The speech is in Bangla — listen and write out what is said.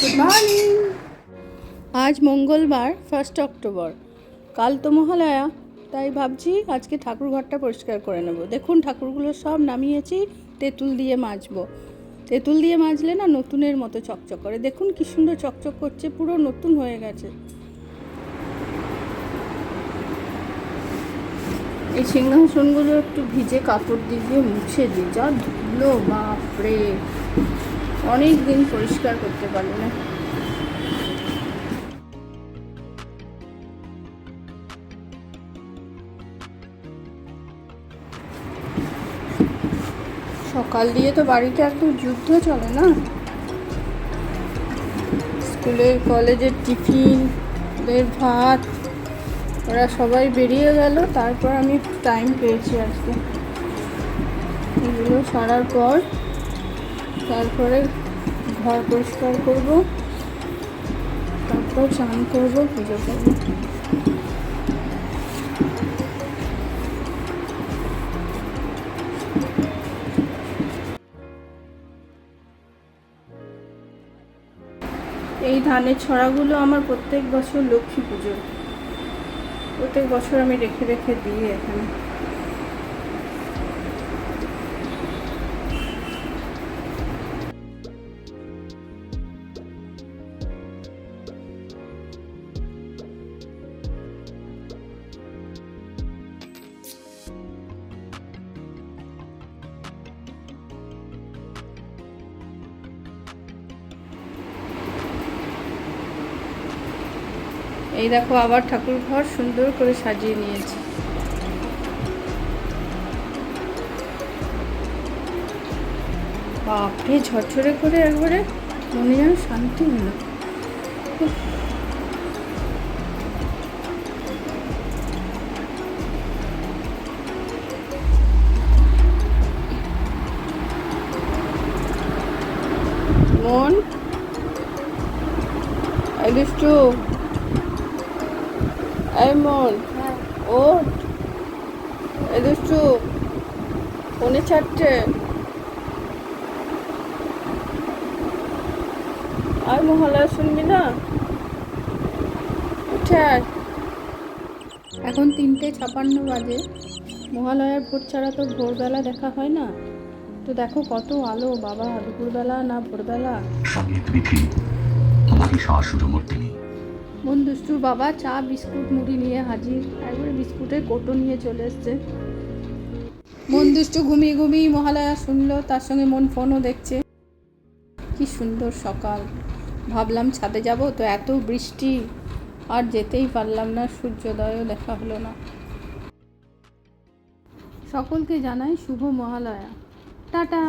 Good morning. আজ মঙ্গলবার 1 অক্টোবর। কাল তো মহালয়া, তাই ভাবছি আজকে ঠাকুর ঘরটা পরিষ্কার করে নেব। দেখুন ঠাকুরগুলো সব নামিয়েছি, তেঁতুল দিয়ে মাজবো। তেঁতুল দিয়ে মাজলে না নতুনের মতো চকচক করে। দেখুন কি সুন্দর চকচক করছে, পুরো নতুন হয়ে গেছে। এই সিংহাসনগুলো একটু ভিজে কাপড় দিয়ে মুছে দিই, যা ধুলো, বাপরে, অনেক দিন পরিষ্কার করতে পারি না। সকাল দিয়ে তো বাড়িতে একদম যুদ্ধ চলে না। স্কুলের কলেজের টিফিন, ওদের ভাত, ওরা সবাই বেরিয়ে গেল, তারপর আমি টাইম পেয়েছি আজকে। এগুলো সারার পর তারপরে ঘর পরিষ্কার করব, তারপর স্নান করবো, পুজো করবো। এই ধানের ছড়াগুলো আমার প্রত্যেক বছর লক্ষ্মী পুজো, প্রত্যেক বছর আমি রেখে রেখে দিই এখানে। এই দেখো আবার ঠাকুর ঘর সুন্দর করে সাজিয়ে নিয়েছি। বাপরে, ঝরঝরে করে একবারে মনে যেন শান্তি হলো। মন দুষ্টু, এই মন, ওঠ, এই দুষ্টু, 4:45। আর মহালয়া শুনবি না, উঠে আয়। এখন 3:56 বাজে। মহালয়ার ভোর ছাড়া তো ভোরবেলা দেখা হয় না। তো দেখো কত আলো বাবা, দুপুরবেলা না ভোরবেলা। মন দুষ্টুর বাবা চা বিস্কুট মুড়ি নিয়ে হাজির, একবারে বিস্কুটের কোটো নিয়ে চলে এসছে। মন দুষ্টু ঘুমিয়ে ঘুমিয়ে মহালয়া শুনলো, তার সঙ্গে মন ফোনও দেখছে। কি সুন্দর সকাল, ভাবলাম ছাদে যাব, তো এত বৃষ্টি, আর যেতেই পারলাম না, সূর্যোদয়ও দেখা হলো না। সকলকে জানাই শুভ মহালয়া, টাটা।